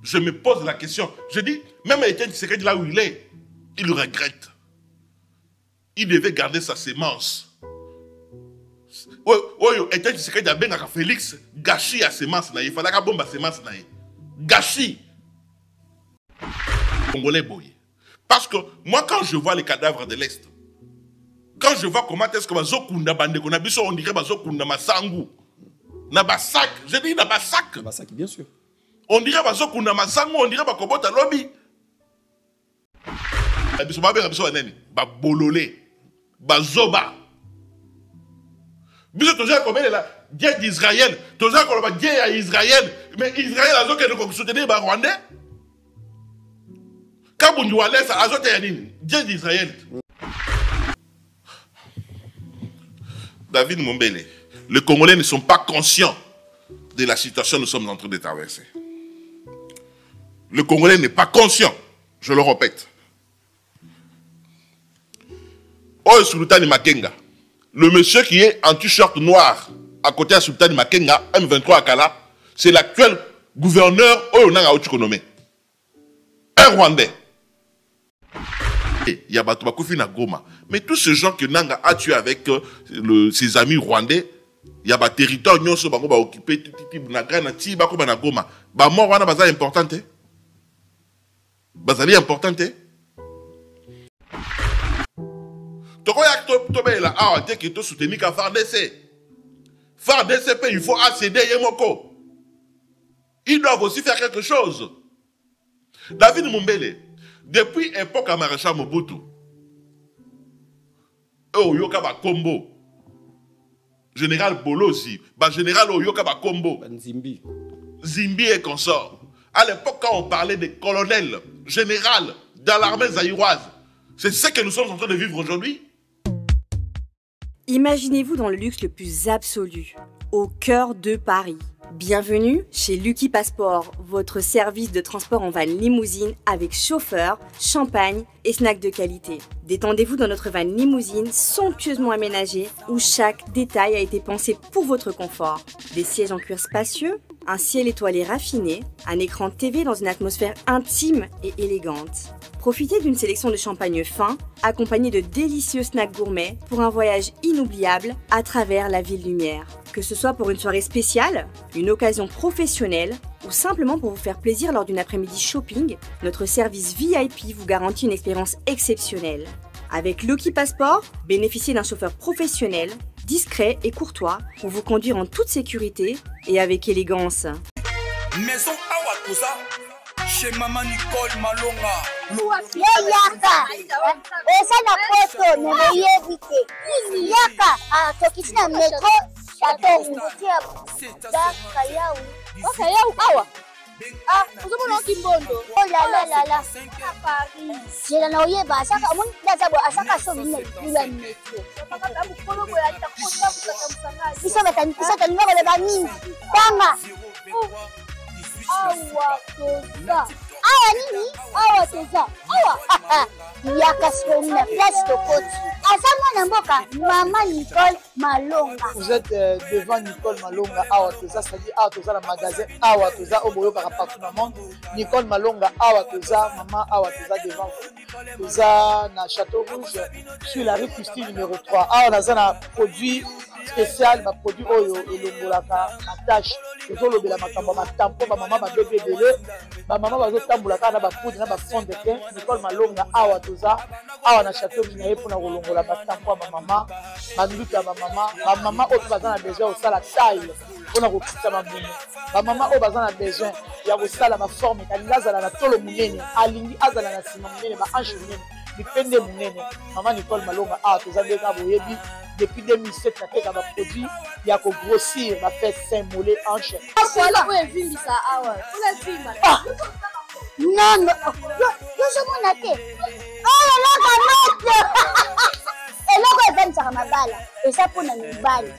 Je me pose la question. Je dis, même Étienne Tshisekedi là où il est, il le regrette. Il devait garder sa sémence. Étienne Tshisekedi a bien Félix gâchis à sémence. Il fallait que bombe à sémence. Gâchis. Congolais boy. Parce que moi, quand je vois les cadavres de l'Est, quand je vois comment est-ce que Bazokunda Bande, qu'on a vu on dirait Bazokunda Masangu, Nabasak, je dis Nabasak. Nabasak, bien sûr. On dirait Bazokunda Masangu, on dirait Bakobota Lobby. Bololé, Bazoba. Vous êtes comme la guerre d'Israël, tu as comme la guerre à Israël, mais Israël a besoin de soutenir les Rwandais. Quand vous avez ça, guerre d'Israël. David Mombele, les Congolais ne sont pas conscients de la situation que nous sommes en train de traverser. Le Congolais n'est pas conscient, je le répète. Oh, Sultan Makenga, le monsieur qui est en t-shirt noir à côté de Sultan Makenga, M23 à Kala, c'est l'actuel gouverneur Oyonanga Ochukonome. Un Rwandais. Il y a Batoubakofi na Goma. Mais tous ces gens que Nanga a tués avec ses amis rwandais, il y a des territoires qui sont occupés, na Goma. Bah mort wana baza importante. Bazali importante. Soutenir FARDC. FARDC, il faut accéder à Yemoko. Ils doivent aussi faire quelque chose. David Mumbele, depuis l'époque à Maréchal Mobutu, Oyoka Kombo, Général Bolosi, Général Oyoka Kombo, Zimbi et consort. À l'époque, quand on parlait des colonels, général dans l'armée zaïroise, c'est ce que nous sommes en train de vivre aujourd'hui. Imaginez-vous dans le luxe le plus absolu, au cœur de Paris. Bienvenue chez Lucky Passport, votre service de transport en van limousine avec chauffeur, champagne et snacks de qualité. Détendez-vous dans notre van limousine somptueusement aménagée où chaque détail a été pensé pour votre confort. Des sièges en cuir spacieux, un ciel étoilé raffiné, un écran TV dans une atmosphère intime et élégante. Profitez d'une sélection de champagne fin, accompagné de délicieux snacks gourmets pour un voyage inoubliable à travers la ville lumière. Que ce soit pour une soirée spéciale, une occasion professionnelle ou simplement pour vous faire plaisir lors d'une après-midi shopping, notre service VIP vous garantit une expérience exceptionnelle. Avec Lucky Passport, bénéficiez d'un chauffeur professionnel, discret et courtois pour vous conduire en toute sécurité et avec élégance. Maison Awatusa, chez Maman Nicole Malonga. Yaka, esa na poto ne éviter. Yaka, tokisina metro, château ngutia. Daka yau. Oka yau awa. Ah, uzomona kimbondo. Oh la la la la. Paris. Jela na oyeba asaka mun ndazabo asaka so bine bila metro. Pakatambu kono boya itakuta kusatamsanga. Bisa tanima le bani. Tanga. Awa toza. Awa nini? Awa toza. Awa. Yaka sona place de côte. Asama mboka Maman Nicole Malonga. Vous êtes devant Nicole Malonga Awa toza, c'est-à-dire Awa toza le magasin Awa toza au boyo partout dans le monde. Nicole Malonga Awa toza, maman Awa toza devant vous. Toza na Château Rouge sur la rue Custine numéro 3. Awa naza na produit spécial, ma produit oyo elongolaka attache. Tozolobela makambo matampo ba maman ba bébé belé. Ba maman bazotambulaka na ba poudre na ba fond de teint. Nicole Malonga Awa toza Awa na Château Rouge na ye pona kolongola batampo ba maman. Banduka ba maman oyo bazana besoin au sala taille pona kokita mamumu. Ba maman oyo bazana besoin ya kosala ma forme kalinga azala na tolo munene, alingi azala na sima munene ba ange munene. Dipende munene. Maman Nicole Malonga Awa toza ndeka boyebi. Depuis 2007, na teka ba produit ya ko grossir ba fait saint mollet hanche. Voilà, oui, vindi ça awa. Ola vima. Non, yo je mona te. Oh la la eloko evenzaka mabala eza mpona mibali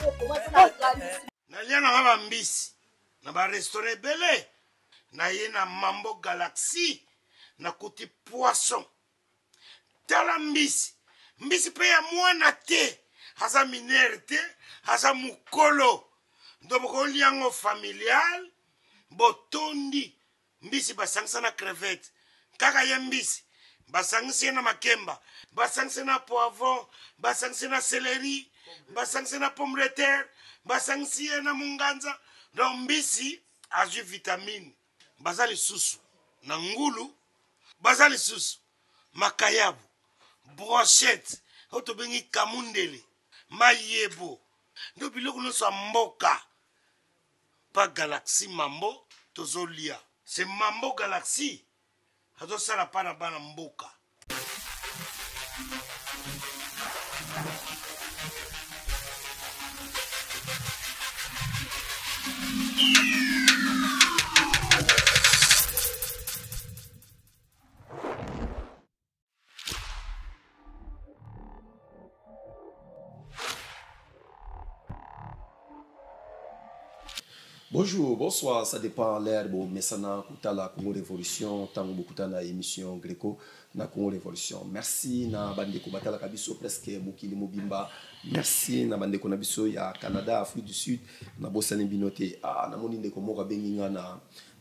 nalia na ba mbisi na ba restaurant ebele na ye na Mambo Galaxy na kuti poisson tala mbisi pe ya mwana te aza minere te aza mukolo ndo bokoliango familial botondi mbisi basangisa na crevette kaka ye mbisi basangisi na makemba basangisi na poivron basangisi na céleri basangisi na pomme de terre basangisi na munganza donc mbisi azwi vitamine baza lisusu na ngulu baza lisusu makayabu brochette oyo tobengi kamundele mayebo ndo biloko nyonso ya mboka pa Galaxy Mambo tozolia c'est Mambo Galaxy azosala pa na bana mboka. Bonjour, bonsoir, ça dépend l'air. Bon, mais ça n'a pas la Congo Révolution, tant beaucoup dans l'émission Gréco, na Congo Révolution. Merci na bande ko batala kabiso presque mukili mobimba. Merci na bande ko nabiso ya Canada, Afrique du Sud, na bosani binote na moni ndeko moka benginga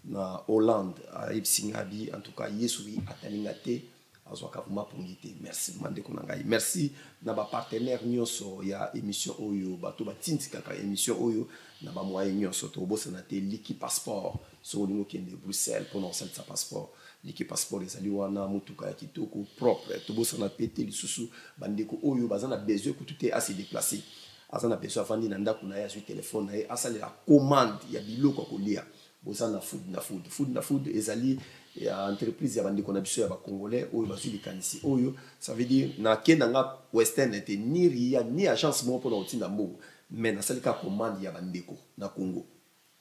na Hollande, à Ipsingabi, en tout cas Yesui ataningate azwaka vuma pongite. Merci bande ko nangai. Merci na ba partenaire nyonso ya émission oyo bato batinti kaka émission oyo na ba moyen nyonso to bossa na te Liki Passport so lingo kende Bruxelles pour non sa passeport Liki Passport ezali wana mutuka ya kitoko propre to bossa na pété lisusu bandeko oyo bazana besoin ko tout est assez déplacé azana besoin afandi na ndako na ya sur téléphone na asali la commande ya biloko ko lia bossa na food ezali ya entreprise ya bandeko na biso ya ba congolais oyo bazui likanisi oyo ça veut dire na kenda nga western était ni ria ni agence mo pour otinda mbo mais na salika commande ya bandeko na Congo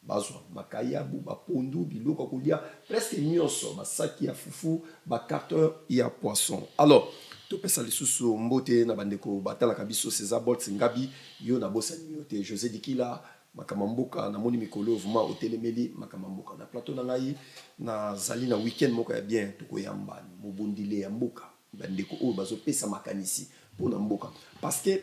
bazwa makayabu bapondu biloko kolia presque nyonso basaki ya fufu ba carton ya poisson. Alors to pesa lisusu mbote na bandeko batala kabiso César Bolt Ngabi yo na bossa nyote José Dikila makamamboka na moni mikolo vraiment otelemeli makamamboka na plateau na ngai na zali na weekend moko ya bien tokoyamba mobondile ya mboka bandeko oyo bazo pesa makanisi pona mboka parce que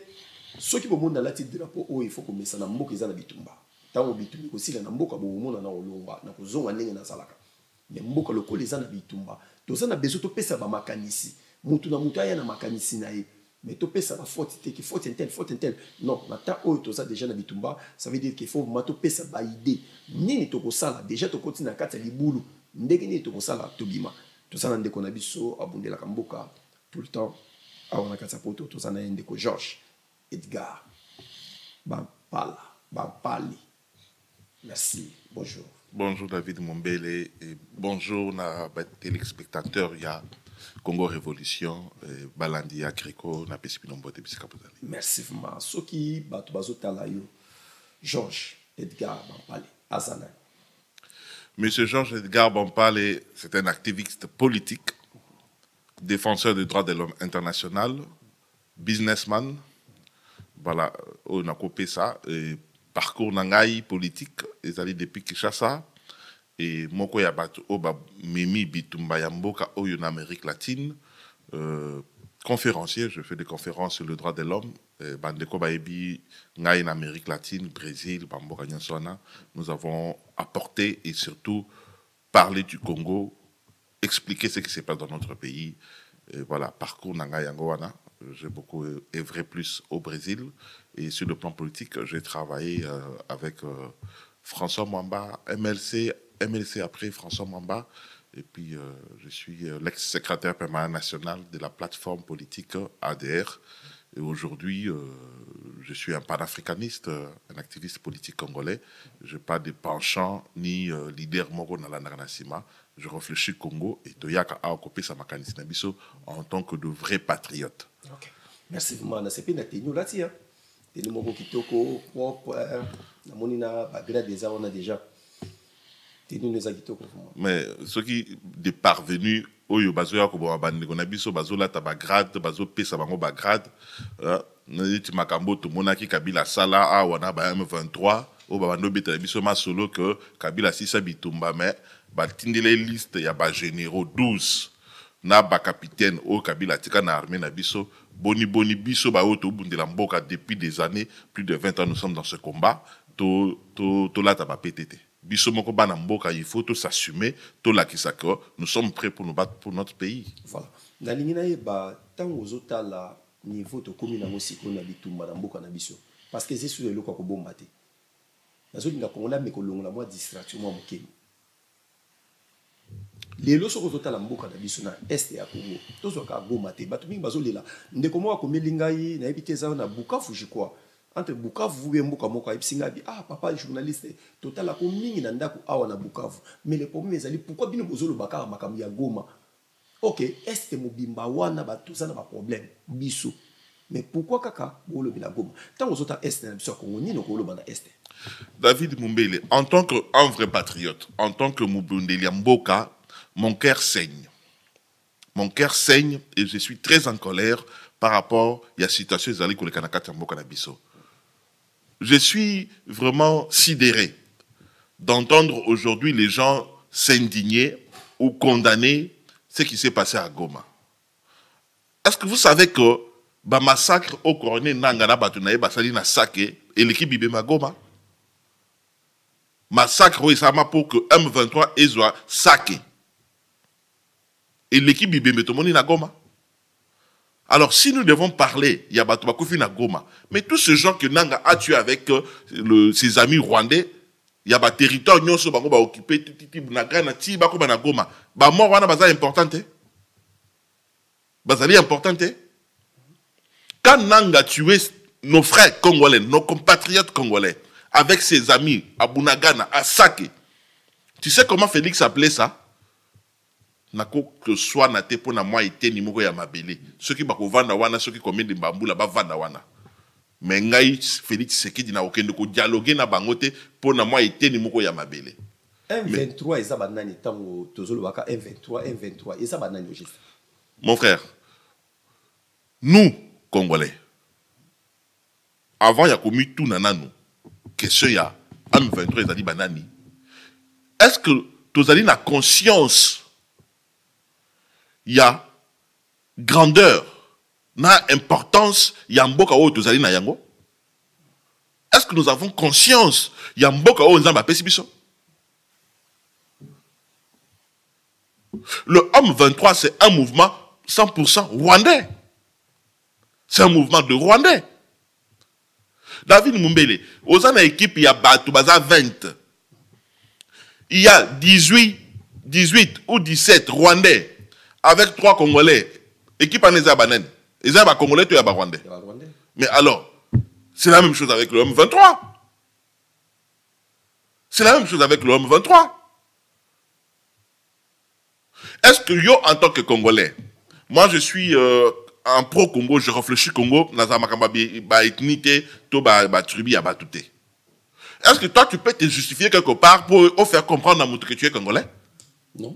ceux qui vont monter la titre drapeau il faut que mesa na mboka ezana bitumba tango bitumba kosila na mboka bo mona na olomba na kozonga ndenge na salaka mais mboka lokolo ezana bitumba tozana bezo to pesa ba makanisi mutu na mutu aya na makanisi na ye mais to pesa ba faute te ki faute intel non na ta oyo toza déjà na bitumba ça veut dire qu'il faut mato pesa ba idée nini to kosala déjà to kotina kata libulu ndenge ni to kosala to bima tozana ndeko na biso abundela ka mboka tout le temps awana kata poto tozana ndeko Georges Edgar Bampali. Merci. Bonjour. Bonjour David Mombele et bonjour na téléspectateurs ya Congo Révolution Balandi Agriko na Pesipinombo de Bisikapozali. Merci vraiment. Soki bato bazotala yo Georges Edgar Bampali Azana. Monsieur Georges Edgar Bampali, c'est un activiste politique, défenseur des droits de l'homme international, businessman. Voilà, on a coupé ça. Parcours nangai politique, ezali depuis Kinshasa. Et moko ya batu oba mimi bitumba ya mboka oyo en Amérique latine. Conférencier, je fais des conférences sur le droit de l'homme. Bandeko baebi ngai en Amérique latine, Brésil, bamboka nyansona. Nous avons apporté et surtout parlé du Congo, expliquer ce qui se passe dans notre pays. Et voilà, parcours nangai yangoana. J'ai beaucoup œuvré plus au Brésil et sur le plan politique, j'ai travaillé avec François Mwamba, MLC après François Mwamba, et puis je suis l'ex-secrétaire permanent national de la plateforme politique ADR. Et aujourd'hui, je suis un panafricaniste, un activiste politique congolais. Je n'ai pas de penchant ni leader Moro Nalandaranasima. Je réfléchis Congo et Toyaka a occupé sa makanisi nabiso en tant que de vrai patriote. Ok. Merci vraiment. C'est pas une là tiens. T'es nous moko kitoko propre. Na monina bagrade déjà on a déjà. T'es nous les kitoko. Mais ceux qui des parvenus oyo bazoya ko bande ko nabiso bazola ta bagrade bazo pesa bango bagrade. Na dit makambo to monaki Kabila sala a wana ba M23 o ba bando beta biso ma solo que Kabila sisa bitumba mais batindele liste ya ba généraux 12 na ba capitaine o Kabila tika na armée na biso boni biso ba oto bundela mboka depuis des années plus de 20 ans nous sommes dans ce combat to la ta ba PTT. Bisomoko Banamboka, il faut tout s'assumer, tout la kisako. Nous sommes prêts pour nous battre pour notre pays. Voilà. Na lingina yeba tant aux autres là niveau to commune na siko na bitumba na mboka na biso. Parce que c'est sur le ko bomba te. Na zo linga kongola me ko longola moi distraction moi mokeni. Lelo soko zotala mboka na biso na est ya Congo. Tozo ka goma te. Batu mingi bazolela. Ndeko mo akomelinga yi na ebite za na Bukavu je crois. Entre Bukavu et Mboka Moka Ipsingabi, ah papa journaliste total a commis na ndaku awa na Bukavu. Mais le problème est pourquoi bino bozolo bakara makambo ya Goma. OK, est mobimba wana ba tout ça na ba problème biso. Mais pourquoi kaka bolo bila Goma? Tant aux autres est na biso Congo ni no ko lo bana est. David Mumbele, en tant qu'un vrai patriote, en tant que Mubundeli Mboka, mon cœur saigne. Mon cœur saigne et je suis très en colère par rapport à la situation des alliés Kanakata Mboka na biso. Je suis vraiment sidéré d'entendre aujourd'hui les gens s'indigner ou condamner ce qui s'est passé à Goma. Est-ce que vous savez que le massacre au coroner Nangana Batunaye Basali na Sake et l'équipe Bibema Goma? Massacre au Isama pour que M23 Ezwa Sake et l'équipe Bibema Tomoni na Goma? Alors, si nous devons parler, il y a Batubakofi na Goma, mais tous ces gens que Nanga a tués avec ses amis rwandais, il y a des territoires qui sont occupés, na Goma. Bah, moi, wana baza importante. Bazali importante. Quand Nanga a tué nos frères congolais, nos compatriotes congolais, avec ses amis à Bunagana, à Sake, tu sais comment Félix appelait ça? Nako que soit naté pour na moi été numéro ya mabele ceux qui bako vanda wana ceux qui commettent des bambula ba vanda wana mais ngai Félix Sekedi na okende ko dialoguer na bangote pour na moi été numéro ya mabele M23 eza banani tango tozolo baka M23 eza banani au juste. Mon frère, nous Congolais avant ya commis tout nananu que ce ya M23 ezali banani, est-ce que tozali na conscience il y a grandeur, na importance, il y a mboka o tozali na yango? Est-ce que nous avons conscience, il y a mboka o nzamba pesi biso? Le homme 23 c'est un mouvement 100% rwandais. C'est un mouvement de rwandais. David Mumbele, aux ana équipe il y a Batu Baza 20. Il y a 18 ou 17 rwandais avec 3 Congolais, équipe en Ezabanen. Ils ont Congolais, tu as Rwandais. Mais alors, c'est la même chose avec le M23. C'est la même chose avec le M23. Est-ce que yo, en tant que Congolais, moi je suis en pro-Congo, je réfléchis Congo, ba ethnique, to ba tribu, ba tout. Est-ce que toi tu peux te justifier quelque part pour faire comprendre à mon que tu es Congolais? Non.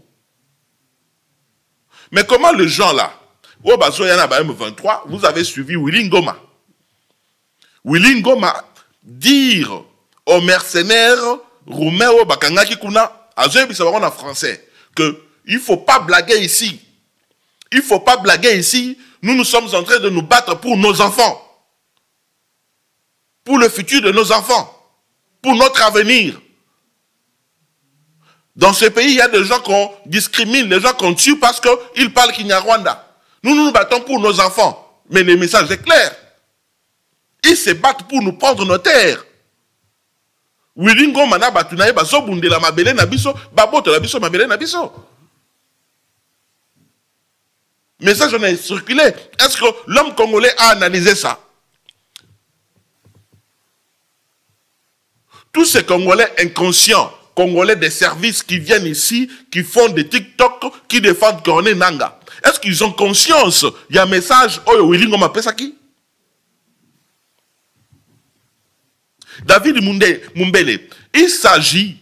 Mais comment les gens là, au Bazoyana M23, vous avez suivi Willy Ngoma? Willy Ngoma dire aux mercenaires roumains au Bakangaki Kuna, à en français, que il ne faut pas blaguer ici. Il ne faut pas blaguer ici. Nous sommes en train de nous battre pour nos enfants. Pour le futur de nos enfants. Pour notre avenir. Dans ce pays, il y a des gens qu'on discrimine, des gens qu'on tue parce qu'ils parlent Kinyarwanda. Nous nous battons pour nos enfants. Mais le message est clair. Ils se battent pour nous prendre nos terres. Wilingo mana batunaye baso bundela mabele na biso, baboto la biso mabele na biso. Message on a circulé. Est-ce que l'homme congolais a analysé ça? Tous ces Congolais inconscients, Congolais des services qui viennent ici, qui font des TikTok, qui défendent Corné Nanga. Est-ce qu'ils ont conscience? Il y a un message, oh, Willingo m'appelle ça qui? David Mumbele, il s'agit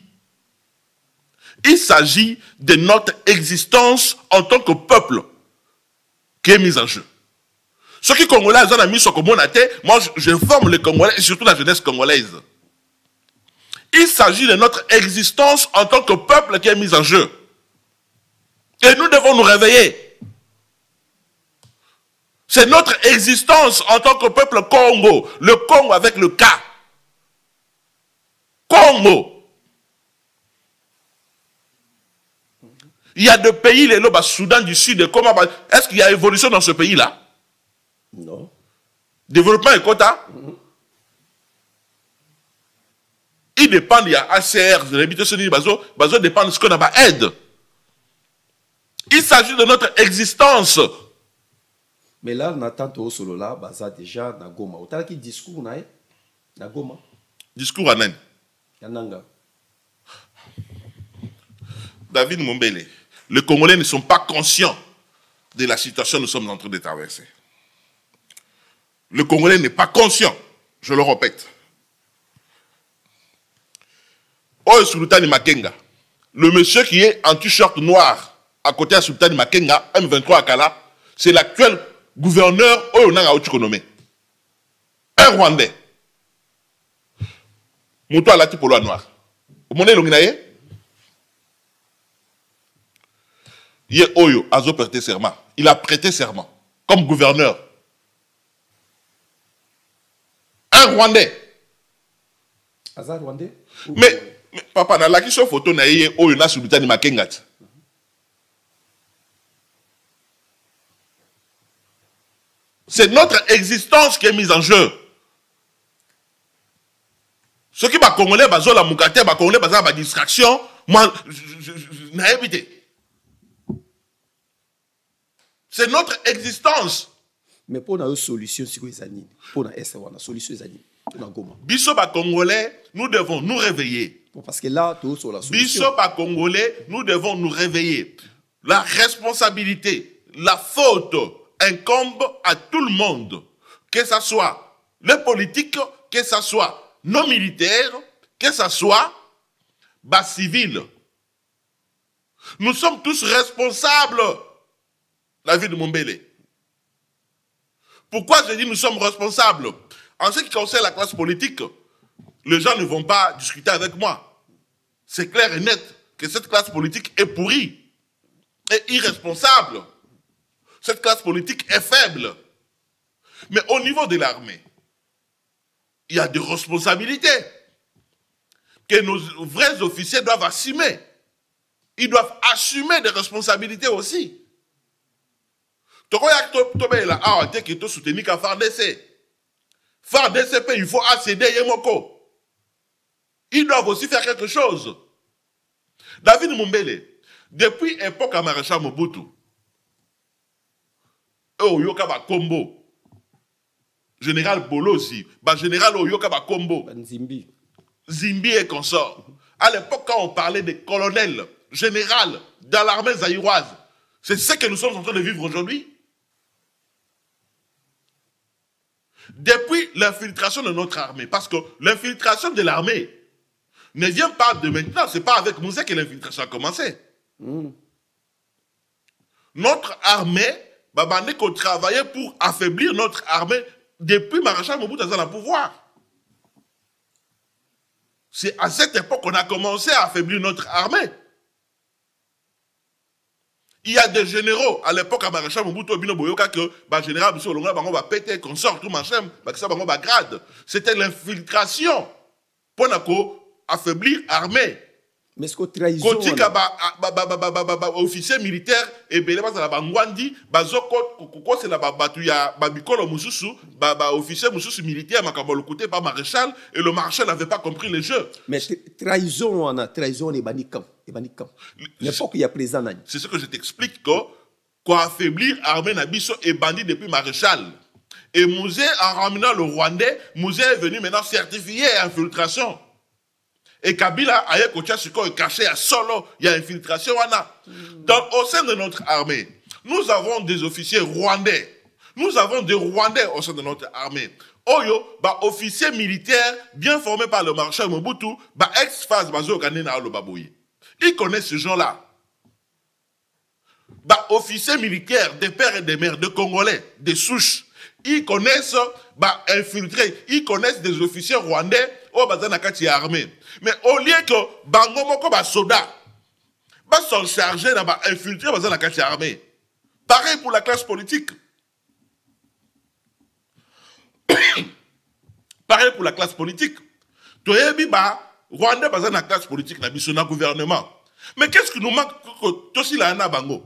de notre existence en tant que peuple qui est mise en jeu. Ceux qui Congolais ont mis sur communauté, moi je forme les Congolais et surtout la jeunesse congolaise. Il s'agit de notre existence en tant que peuple qui est mise en jeu. Et nous devons nous réveiller. C'est notre existence en tant que peuple Congo. Le Congo avec le K. Congo. Il y a des pays, les lobes, Soudan du Sud, comment est-ce qu'il y a évolution dans ce pays-là? Non. Développement et quota? Ils dépendent, il y a ACR, ils dépendent de ce qu'on a aide. Il s'agit de notre existence. Mais là, on attend au solo là, baza déjà na Goma. Au tala qui discours na Goma. Discours à Nen. Yananga. David Mombele, les Congolais ne sont pas conscients de la situation que nous sommes en train de traverser. Le Congolais n'est pas conscient, je le répète. Oh, Sultani Makenga, le monsieur qui est en t-shirt noir à côté de Sultani Makenga, M23 à Kala, c'est l'actuel gouverneur Oyonanga Otukonome. Un Rwandais. Mouto à la type au noir. Vous monnaie l'onginaye? Il Oyo a prêté serment. Il a prêté serment comme gouverneur. Un Rwandais. Azar Rwandais? Mais papa, dans la question photo, Oyo na Sultani Makenga. C'est notre existence qui est mise en jeu. Ce qui va congolais, la moukate, congolais, la distraction, moi, je n'ai évité. C'est notre existence. Mais pour une solution, c'est quoi les années? Pour une solution, c'est quoi? Biso ba congolais, nous devons nous réveiller. Parce que là, tout sur la solution. Biso ba congolais, nous devons nous réveiller. La responsabilité, la faute incombe à tout le monde. Que ce soit les politiques, que ce soit nos militaires, que ce soit les civils. Nous sommes tous responsables. La vie de Mombele. Pourquoi je dis nous sommes responsables? En ce qui concerne la classe politique, les gens ne vont pas discuter avec moi. C'est clair et net que cette classe politique est pourrie, est irresponsable. Cette classe politique est faible. Mais au niveau de l'armée, il y a des responsabilités que nos vrais officiers doivent assumer. Ils doivent assumer des responsabilités aussi. Soutenir FARDC. FARDC, il faut accéder à Yemoko. Ils doivent aussi faire quelque chose. David Mumbele, depuis l'époque à Maréchal Mobutu, Oyoka Kombo, général Bolozi, général Oyoka Kombo, Zimbi et consort. À l'époque, quand on parlait des colonels, général dans l'armée zaïroise, c'est ce que nous sommes en train de vivre aujourd'hui. Depuis l'infiltration de notre armée, parce que l'infiltration de l'armée ne vient pas de maintenant, ce n'est pas avec Mouzé que l'infiltration a commencé. Notre armée, Babane qu'on travaillait pour affaiblir notre armée depuis Maréchal Mobutu dans le pouvoir. C'est à cette époque qu'on a commencé à affaiblir notre armée. Il y a des généraux, à l'époque, à Maréchal Mobutu, Bino Boyoka, que le général Bissou Olonga, on va péter, qu'on sort tout machin, on va grade. C'était l'infiltration pour affaiblir l'armée. Mais ce que trahison. Quand officier militaire, et bien, la Bangwandi, c'est la Batouya, Babikolo Moussousou, officier Moussousou militaire, le côté par maréchal, et le maréchal n'avait pas compris le jeu. Mais trahison, on a trahison, et banikam. N'importe qu'il y a présent. C'est ce que je t'explique, quoi affaiblir l'armée Nabiso et bandit depuis maréchal. Et Mouzé, en ramenant le Rwandais, Mouzé est venu maintenant certifier infiltration. Et Kabila a caché à solo, il y a infiltration. Au sein de notre armée, nous avons des officiers rwandais. Nous avons des Rwandais au sein de notre armée. Oyo, officier militaire bien formé par le maréchal Mobutu, ex-phase Bazo Kanena Alobaboye. Ils connaissent ce gens-là. Officiers militaires, des pères et des mères, des Congolais, des souches. Ils connaissent infiltrés, ils connaissent des officiers rwandais au Bazanakati armée. Mais au lieu que Bangomoko soda s'en charger d'infiltrer Bazanakati armée. Pareil pour la classe politique. Pareil pour la classe politique. Toyebi Rwanda Bazanakati classe politique n'a mis son gouvernement. Mais qu'est-ce qui nous manque aussi là na bango?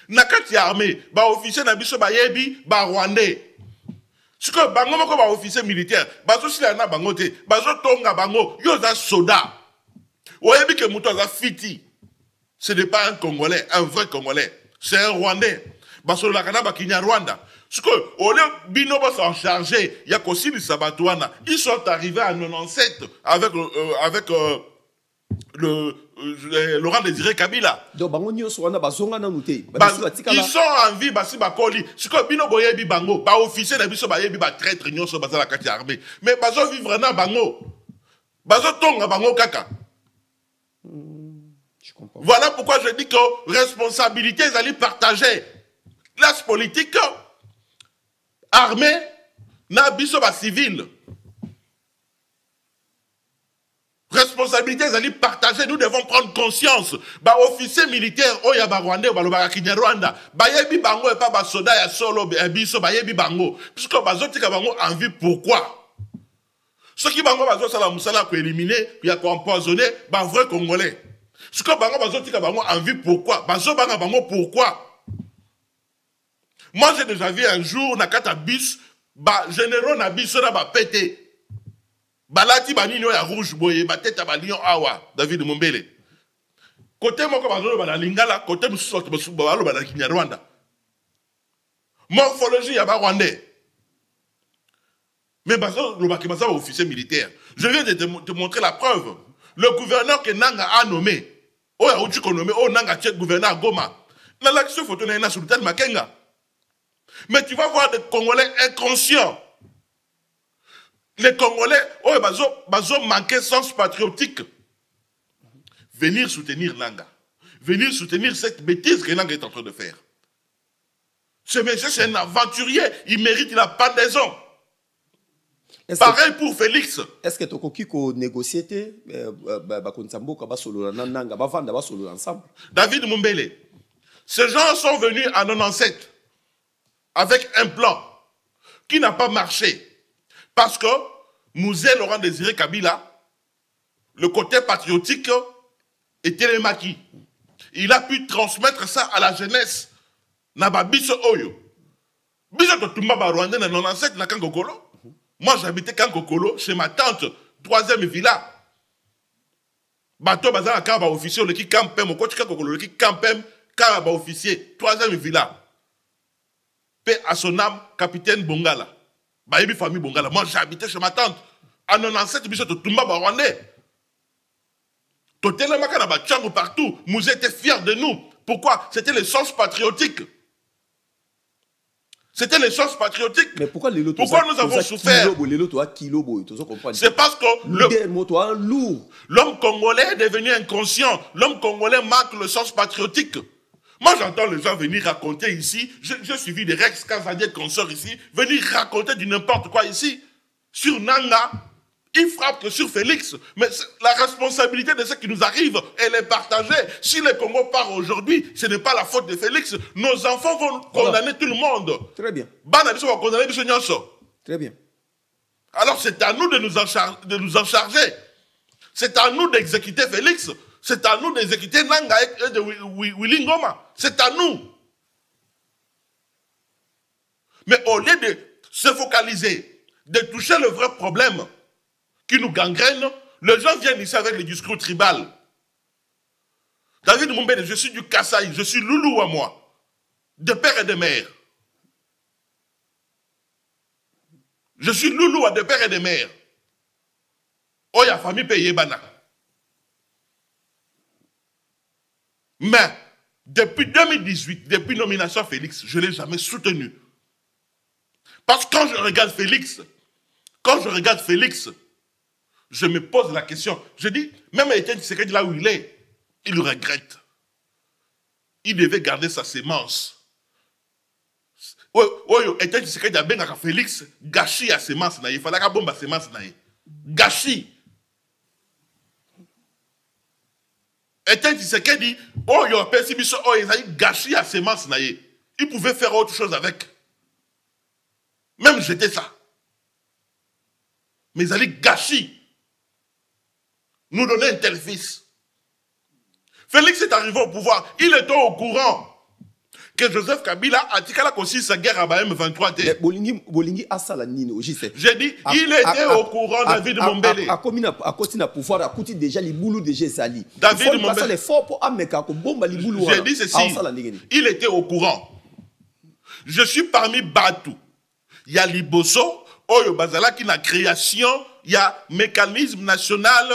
Nakati armée, ba officier na biso ba yebi ba rwandais. Ce que bango moko ba officier militaire, ba so sila na bango te, ba so tonga bango, yo za soda. Oyebi ke muto za fiti. Ce n'est pas un Congolais, un vrai Congolais. C'est un Rwandais. Ba so la kana ba kinya Rwanda. Ce que au lieu bino ba s'en charger, il y a aussi les Sabatouana. Ils sont arrivés à 97 avec Laurent Désiré Kabila. Donc, ils sont en vie, basi bakoli. Ce que bino boyebi bango, ba officier na biso ba yebi ba traître nyonso baza la kati armée. Mais bazo vivre na bango. Bazo tonga bango kaka. Je comprends. Voilà pourquoi je dis que responsabilité, ils allaient partager. Classe politique, armée, na biso ba civil. Responsabilité, ils allaient partager. Nous devons prendre conscience. Ba officier militaire, oh ya ba Rwandais, ba loba kinya Rwanda. Ba yebi bango et pas ba soda ya solo biso ba yebi bango. Puisque ba zotika bango en vie, pourquoi? Ceux qui bango ba zo sala musala ko éliminer, ya ko empoisonner, ba vrai Congolais. Ce que bango ba zotika bango en vie, pourquoi? Ba zo banga bango pourquoi? Moi j'ai déjà vu un jour na kata bis ba généraux na biso na ba pété. Balati banino ya rouge boye bateta ba lion awa David Mumbele. Côté moko bazolo ba lingala, côté mususu ba ba kinya Rwanda. Morphologie ya ba Rwandais. Mais bazolo lo ba ki bazaba officier militaire. Je viens de te montrer la preuve. Le gouverneur que Nanga a nommé, oh ya uchi ko nommé, oh Nanga tchek gouverneur à Goma. Na l'action photo na Sultan Makenga. Mais tu vas voir des Congolais inconscients. Les Congolais, oh, bazo manquer sens patriotique. Venir soutenir Nanga. Venir soutenir cette bêtise que Nanga est en train de faire. Ce monsieur, c'est un aventurier. Il mérite la pendaison. Pareil pour Félix. Est-ce que tu as négocié ensemble? David Mumbele, ces gens sont venus en 97 avec un plan qui n'a pas marché. Parce que Mouzé Laurent Désiré Kabila, le côté patriotique était le maquis. Il a pu transmettre ça à la jeunesse. Naba biso oyo. Biso to tumba ba Rwanda na 97 na Kankokolo. Moi j'habitais Kankokolo chez ma tante, 3e villa. Bato bazala kaba officier le ki campem au côté Kankokolo le ki campem kaba officier, 3e villa. Paix à son âme, capitaine Bongala. Baïbi famille Bongala. Moi, j'habitais chez ma tante. En 97, biso to tumba ba Rwandais. Totele makana ba tchango partout. Nous étions fiers de nous. Pourquoi? C'était le sens patriotique. C'était le sens patriotique. Mais pourquoi nous avons souffert? C'est parce que l'homme congolais est devenu inconscient. L'homme congolais manque le sens patriotique. Moi, j'entends les gens venir raconter ici. J'ai suivi des Rex Kazadier consorts ici. Venir raconter du n'importe quoi ici. Sur Nanga, ils frappent que sur Félix. Mais la responsabilité de ce qui nous arrive, elle est partagée. Si le Congo part aujourd'hui, ce n'est pas la faute de Félix. Nos enfants vont condamner tout le monde. Très bien. Très bien. Alors, c'est à nous de nous en charger. C'est à nous d'exécuter Félix. C'est à nous d'exécuter Nanga et de Willy Ngoma. C'est à nous. Mais au lieu de se focaliser, de toucher le vrai problème qui nous gangrène, les gens viennent ici avec le discours tribal. David Mumbele, je suis du Kasaï, je suis loulou à moi, de père et de mère. Je suis loulou à de père et de mère. Oh, il y a famille payée, bana. Mais, depuis 2018, depuis nomination Félix, je ne l'ai jamais soutenu. Parce que quand je regarde Félix, je me pose la question. Je dis, même Étienne Tshisekedi là où il est, il le regrette. Il devait garder sa sémence. Étienne Tshisekedi a bien Félix, gâchis à sémence. Il fallait qu'il bombe à sémence. Gâchis. Étienne Tshisekedi, oh, il a perçu gâchis à sémence. Il pouvait faire autre chose avec. Même jeter ça. Mais ils allaient gâchis. Nous donner un tel fils. Félix est arrivé au pouvoir. Il était au courant que Joseph Kabila a dit qu'il a aussi sa guerre à M23. J'ai dit, il était au courant, David Mombele. A côté na pouvoir, a côté déjà les boulous de Gézali. David Mombele. J'ai dit ceci, il était au courant. Je suis parmi Batou. Il y a Liboso, Oyo Bazala qui n'a création, il y a mécanisme national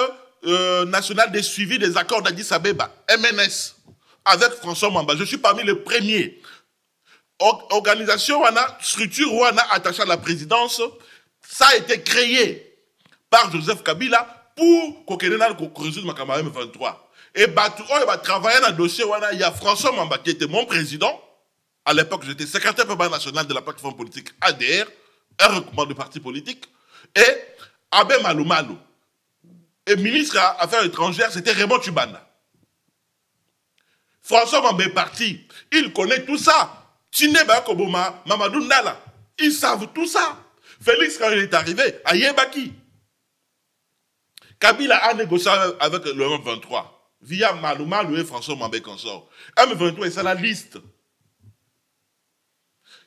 de suivi des accords d'Addis Abeba, MNS, avec François Mamba. Je suis parmi les premiers. Organisation, structure attachée à la présidence, ça a été créé par Joseph Kabila pour qu'on résoudre ma camarade M23. Et Batou, Oyo va travailler dans le dossier, il y a François Mamba qui était mon président. À l'époque, j'étais secrétaire permanent national de la plateforme politique ADR, un regroupement de partis politiques, et Abe Malou Malou. Et ministre des Affaires étrangères, c'était Raymond Tchibanda. François Mambé est parti. Il connaît tout ça. Tine Bakoboma, Mamadou Nala. Ils savent tout ça. Félix, quand il est arrivé, à Yebaki, Kabila a négocié avec le M23 via Malou Malou et François Mambé consort. M23, c'est la liste.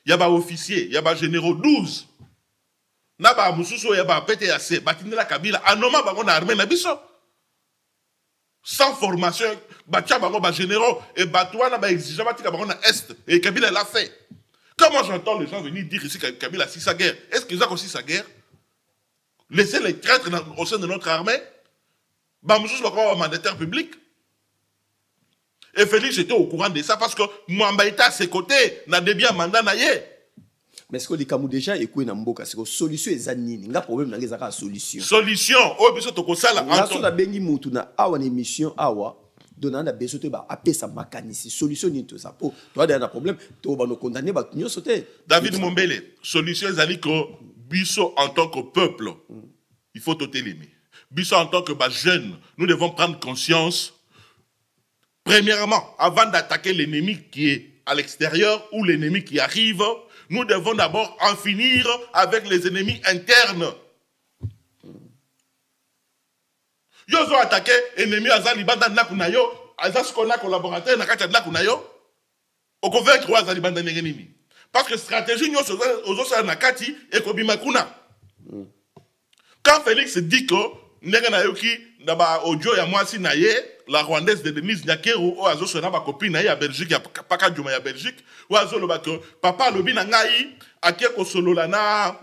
Il y a des officiers, il y a des généraux 12. Il y a des Moussousso, il y a des PTAC, il y a des Kabila, anoma bango na armée na biso. Sans formation, batia bango ba généraux et batouana ba exigeant batika bango na est et Kabila l'a fait. Comment j'entends les gens venir dire ici que Kabila a si sa guerre? Est-ce qu'ils ont aussi sa guerre? Laissez les traîtres au sein de notre armée. Ba Moussousso ba mandataire public. Et Félix était au courant de ça parce que Mwamba était à ses côtés, n'a des biens mandat naïe. Mais est-ce que les Kamou déjà écoutent dans Mboka? C'est que solution est zanini. N'a problème dans les arrêts solution. Solution. Oh, bien sûr, tu as ça là. Là, sur la bengi moutou na awa émission awa donnant la besoin de ba appeler sa mécanisme. Solution ni tout ça. Pour toi, il y a un problème. Tu vas nous condamner, bah tu nous sauter. David Mombele, solution est zali que Bisso en tant que peuple, il faut te télémer. Bisso en tant que jeune, nous devons prendre conscience. Premièrement, avant d'attaquer l'ennemi qui est à l'extérieur ou l'ennemi qui arrive, nous devons d'abord en finir avec les ennemis internes. Yo ont attaqué l'ennemi Azalibanda Nakunayo, Azaskona collaborateur Nakata Nakunayo, au convaincre Azalibanda Nengenimi. Parce que stratégie, nous sommes Nakati et Kobimakuna. Quand Félix dit que Neganayoki, d'abord audio ya moi si naye, la Rwandaise de Denise Nyakeru, ou azo sona ba copine ya Belgique, ya paka djuma ya Belgique, ou azo lo ba que papa lobi na ngai, akie ko solo la na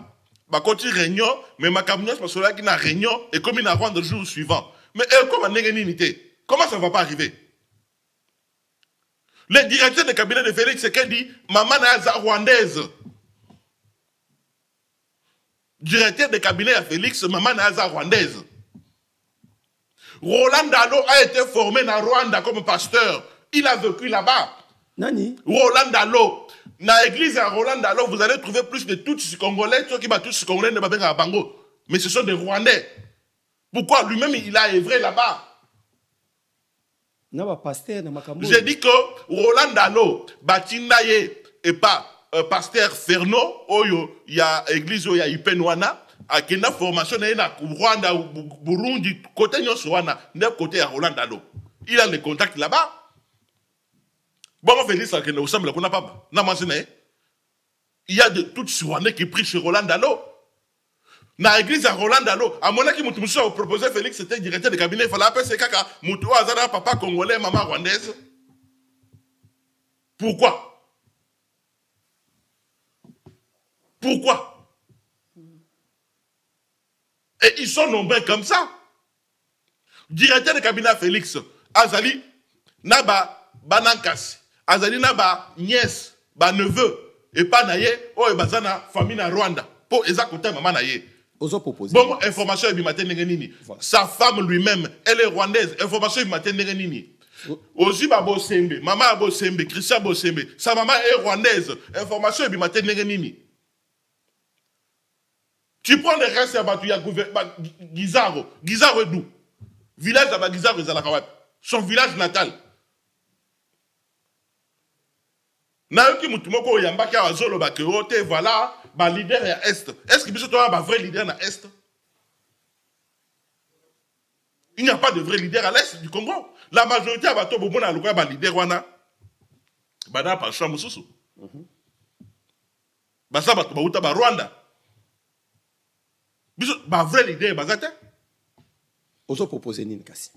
ba koti réunion, mais ma camionnette parce que qui na réunion et comme il na Rwanda le jour suivant. Mais comment n'unité? Comment ça va pas arriver? Le directeur de cabinet de Félix, c'est qu'elle dit maman na Rwandaise. Directeur de cabinet à Félix, maman na Rwandaise. Roland Dalo a été formé dans Rwanda comme pasteur. Il a vécu là-bas. Nani? Roland Dalo. Dans l'église à Roland Dalo, vous allez trouver plus de tous Congolais, ceux qui battent tous Congolais ne battent pas Bango. Mais ce sont des Rwandais. Pourquoi lui-même il a œuvré là-bas? J'ai dit que Roland Dalo, Batindaye et pas pasteur Ferno, il y a église, il y a Ipenwana. À Kenya formation na Rwanda ou Burundi côté Nyoswana ne côté à Roland Dalo. Il a les contacts là-bas. Bon on fait dire ça que nous sommes là qu'on n'a pas. Na mentionné. Il y a de toutes Rwandais qui prient chez Roland Dalo. Na église à Roland Dalo, à mon qui mutu a proposé Félix c'était directeur de cabinet, il fallait appeler ce kaka mutu azara papa congolais maman rwandaise. Pourquoi? Pourquoi? Et ils sont nombreux comme ça. Directeur de cabinet Félix, Azali, Naba, Banankas, Azali, Naba, nièce, ba neveu, et pas naye, oh, et bazana, famille na Rwanda. Pour exactement maman naye. Bon, information est bimaté Nengenini. Sa femme lui-même, elle est rwandaise. Information est bimaté Nengenini. Ozi Babo Sembe, maman Abo Sembe, Christian Abo Sembe. Sa maman est rwandaise. Information est bimaté Nengenini. Tu prends les restes à Batou, il y a Gizaro. Gizaro est d'où? Village de Gizaro est à la Kawat. Son village natal. Nayoki Moutumoko Yambaki à Zolo Bakerote, voilà, ba leader à Est. Est-ce que tu as un vrai leader à Est? Il n'y a pas de vrai leader à l'est du Congo. La majorité a bateau bon à l'ouest, leader wana. Bada pas chambre sous. Basa bateau bauta ba Rwanda. Biso ba vrai leader bazate. Ozo proposer nini kasi.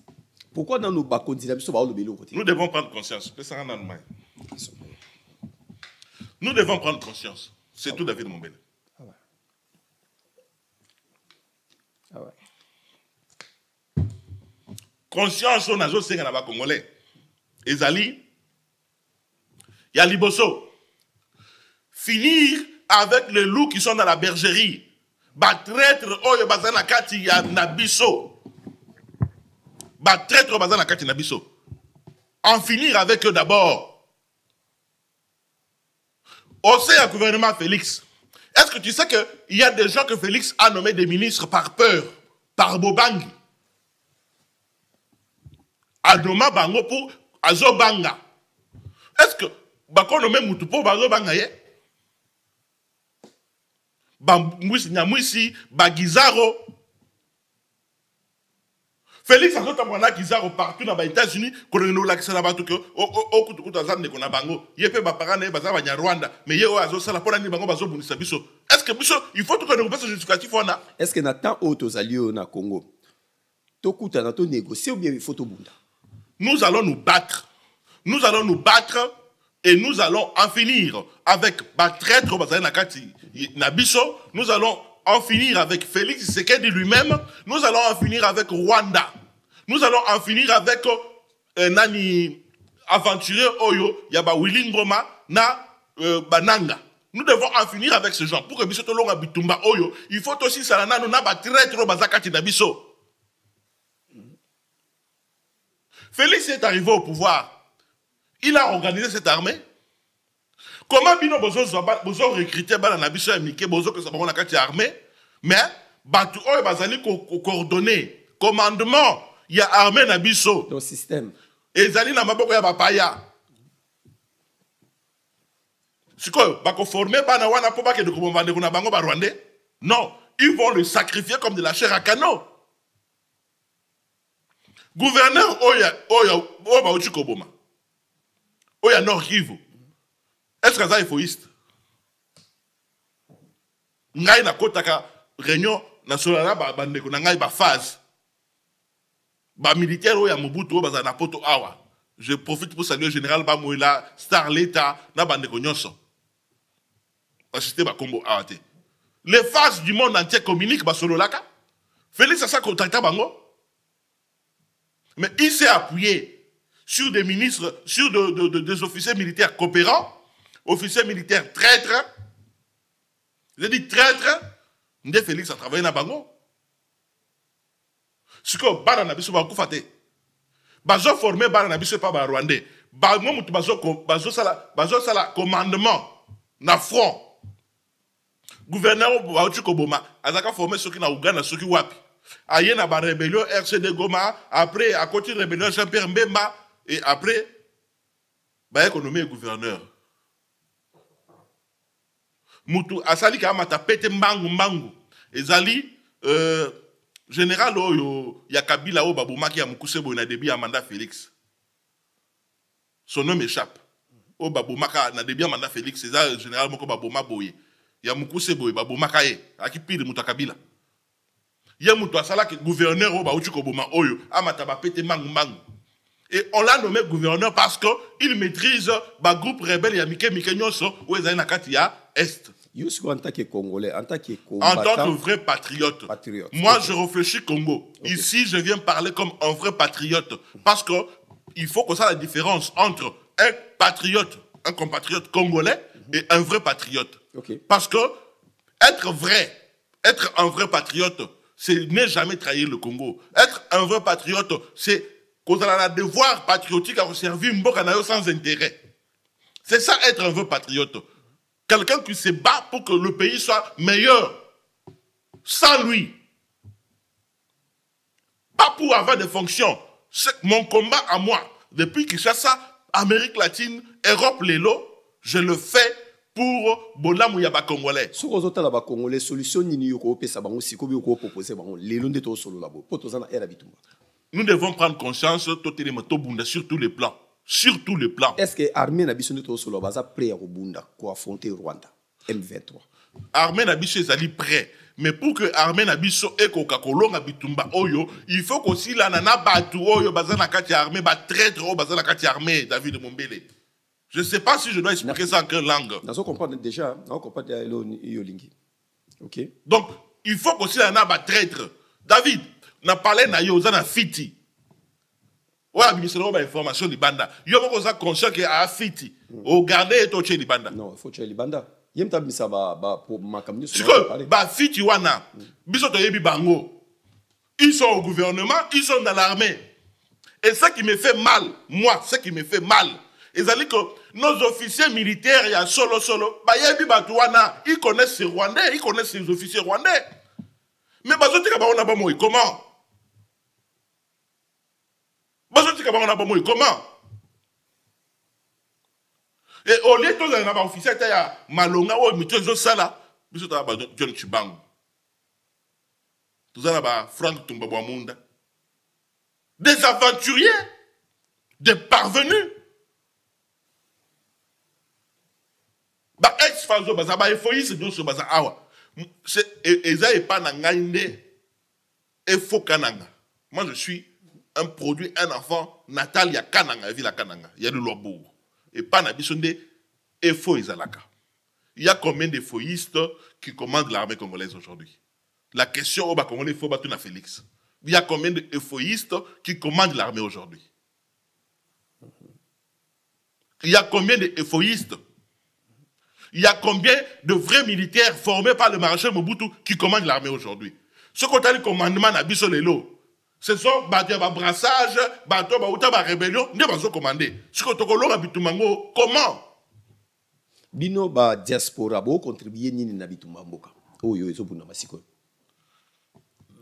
Pourquoi dans nos bakondina biso ba o lobelo côté? Nous devons prendre conscience. Nous devons prendre conscience. C'est tout David Mombele. Ah ouais. Ah ouais. Conscience on a zo senga na ba congolais. Ezali ya liboso. Finir avec les loups qui sont dans la bergerie. Ba traître oyo bazana kati ya nabiso. Ba traître bazana kati nabiso. En finir avec eux d'abord. Au sein du gouvernement Félix. Est-ce que tu sais qu'il y a des gens que Félix a nommés des ministres par peur, par Bobangi? Adoma bango pour Azobanga. Est-ce que bako nommé Mutupo Bazobanga ye? Bamwisi Nyamwisi Bagizaro. Félix a tout à Gizaro partout dans les États-Unis, qu'on a eu l'accès là-bas, que au coup de Zan qu'on a bango, il y a pas parents ne bazar à Rwanda, mais il y a oiseau ça la pour l'année bango bazo bunisa biso. Est-ce que biso il faut tout qu'on ait ce justificatif on a? Est-ce que n'attend autres alliés au Congo? Tokuta na to négocier ou bien il faut tout bunda? Nous allons nous battre. Nous allons nous battre et nous allons en finir avec Batraître Bazar Nakati Nabiso. Nous allons en finir avec Félix Tshisekedi lui-même. Nous allons en finir avec Rwanda. Nous allons en finir avec Nani aventurier Oyo, Yaba Willy Ngoma, na Bananga. Nous devons en finir avec ce genre. Pour que Biso Tolonga Bitumba Oyo, il faut aussi Salana nous n'a traître Bazakati Nabiso. Félix est arrivé au pouvoir. Il a organisé cette armée. Comment bino bozo recruter bala na biso ya mike bozo que ça va na armée mais batu oyo bazali coordonner commandement ya armée na biso dans système ezali na maboko ya bapaya siko bako former bana wana po bake de komanda ko na bango ba rwandais non ils vont le sacrifier comme de la chair à canon. Gouverneur oya ba uchi koboma oya Nord Kivu. Est-ce que ça est égoïste? Ngai na kotaka réunion nationale ba bandeko na ngai ba phase. Ba militaire oya Mobutu ba na poto awa. Je profite pour saluer le général Bamoila, Star l'État na bandeko nyonso. Assisté ba combo awate. Les phases du monde entier communiquent ba solo laka. Félix a ça contacta bango. Mais il s'est appuyé sur des ministres, sur des officiers militaires coopérants. Officier militaire traître. J'ai dit traître. Ndé Félix a travaillé dans Bango. Ce que Bana Nabiso va faire. Bazo formé Bana Nabiso pas ba Rwandais. Bango mutu bazo sala commandement na front. Gouverneur Bauchi Koboma azaka formé ceux qui na Uganda ceux qui wapi. Aye na ba rébellion RCD Goma après à côté de rébellion Jean-Pierre Mbemba et après ba économie gouverneur. Mutu asali ka mata pete mbangu ezali général oyo ya Kabila o babomaki ya mukuse boy na début ya mandat Félix. Son nom m'échappe. O babomaka na début ya mandat Félix c'est ça général moko baboma boye. Ya mukuse boy babomaka ye akipiri mutu Kabila. Ya mutu asala ke gouverneur o ba uchi ko boma oyo amata ba pete mbangu. Et on l'a nommé gouverneur parce que il maîtrise ba groupe rebelle ya mike nyonso o ezali na kati ya Est. En tant que Congolais, en tant que combattant, en tant que vrai patriote. Moi, je réfléchis Congo. Ici, je viens parler comme un vrai patriote. Parce que il faut qu'on sache la différence entre un patriote, un compatriote congolais et un vrai patriote. Parce que être un vrai patriote, c'est ne jamais trahir le Congo. Être un vrai patriote, c'est qu'on a un devoir patriotique à servir Mbokanayo sans intérêt. C'est ça être un vrai patriote. Quelqu'un qui se bat pour que le pays soit meilleur. Sans lui. Pas pour avoir des fonctions. C'est mon combat à moi. Depuis que j'ai ça, Amérique latine, Europe, Lélo, je le fais pour Bolamou Yaba Congolais. Si vous avez des Congolais, solution ni yoko pesa bango sikobi yoko proposer bango. Lélo ndeto solo labo. Poto zana era bitumba. nous devons prendre conscience sur tous les plans. Sur tous les plans. Est-ce que l'armée n'a pas prêt à affronter Rwanda M23? L'armée n'a pas prêt. Mais pour que l'armée n'a pas prêt, il faut qu'aussi la nana batu oyo bazana kati armée ba traître o bazana kati armée David Mombele. Je ne sais pas si je dois expliquer ça en quelle langue. Nous comprenons déjà, on comprend Yolingi. OK. Donc, il faut qu'aussi la nana ba traître. David, n'a parlé na yo zana fiti. Ouais, ministre ba information libanda. Yo ko za conscient que a fiti. O garder to che libanda. Non, il faut che libanda. Yemta bisa ba pour ma kamni sur ba fiti wana. Biso to yebi bango. Ils sont au gouvernement, ils sont dans l'armée. Et ça qui me fait mal, moi, ce qui me fait mal, c'est que nos officiers militaires, il y a solo, bah yebi batouana, ils connaissent ces Rwandais, ils connaissent ces officiers rwandais. Mais bazotika ba on a pas moi comment? Bazotika ba on a pas moi comment? Et au lieu de les officiers, il y a Malonga ou Mitozo Sala, biso ta ba John Chibangu. Tout ça là, Franck Tumbabouamunda. Des aventuriers, des parvenus. Bah ex-fazo baza ba efoïs de ce baza awa. C'est eza et pas nangainde et faux kananga. Moi je suis un produit, un enfant natal ya kananga, ville à kananga, il y a le lobour. Et pas nabisonde et faux izalaka. Il y a combien de foïstes qui commandent l'armée congolaise aujourd'hui? La question au Congolais, il faut battre na Félix. Il y a combien d'euphoïstes qui commandent l'armée aujourd'hui? Il y a combien d'euphoïstes? Il y a combien de vrais militaires formés par le maréchal Mobutu qui commandent l'armée aujourd'hui? Ce qu'on a dit commandement na biso lelo, ce sont des brassages, des rébellions, ne pas commander. Ce qu'on a dit comment? Bino ba diaspora bo contribuer nini na bitumamboka. Oh yo ezo buna masiko.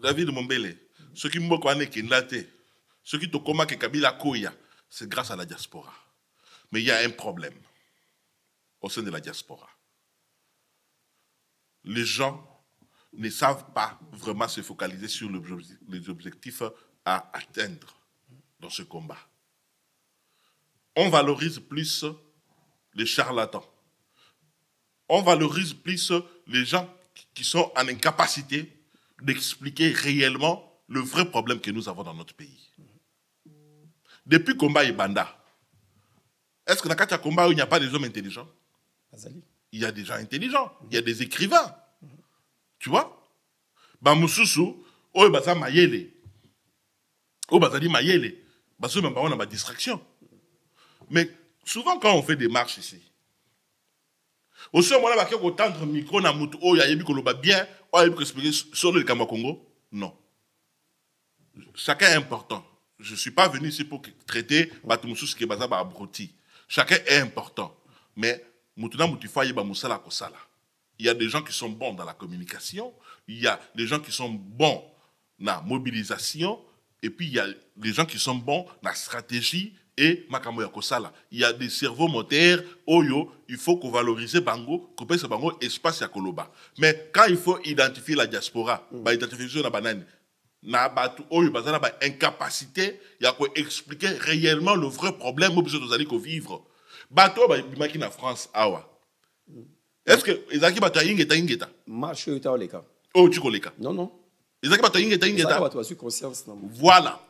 David Mombele, ce qui me connaît qui n'late, ce qui te combat que Kabila Koya, c'est grâce à la diaspora. Mais il y a un problème au sein de la diaspora. Les gens ne savent pas vraiment se focaliser sur les objectifs à atteindre dans ce combat. On valorise plus les charlatans. On valorise plus les gens qui sont en incapacité d'expliquer réellement le vrai problème que nous avons dans notre pays. Depuis combat Ibanda, est-ce que dans le combat, il n'y a pas des hommes intelligents? Il y a des gens intelligents, il y a des écrivains. Tu vois? Bamususu, oh baza mayele. Oh bazali mayele. Baso même on a ma distraction. Mais souvent quand on fait des marches ici, au sein où on a tendre micro na mutu oh ya yebi koloba bien, oh ya yebi expliquer sur le Kama Congo. Non. Chacun est important. Je ne suis pas venu ici pour traiter Batumusus qui est basé à Abroti. Chacun est important. Mais Mutuna Mutifa yeba musala kosala. Il y a des gens qui sont bons dans la communication, il y a des gens qui sont bons dans la mobilisation, et puis il y a des gens qui sont bons dans la stratégie et Makamoya Kosala. Il y a des cerveaux moteurs, Oyo, il faut qu'on valorise Bango, qu'on passe Bango, espace à Koloba. Mais quand il faut identifier la diaspora, identifier la banane, na batu Oyo, bazana ba incapacité, il y a quoi expliquer réellement le vrai problème, où vous allez vivre. Bato, ba bimaki na France, awa. Est-ce que Ezaki bata ingeta? Marche yo ta leka. Oh, tu koleka. Non. Ezaki bata ingeta. Bato su conscience na. Voilà.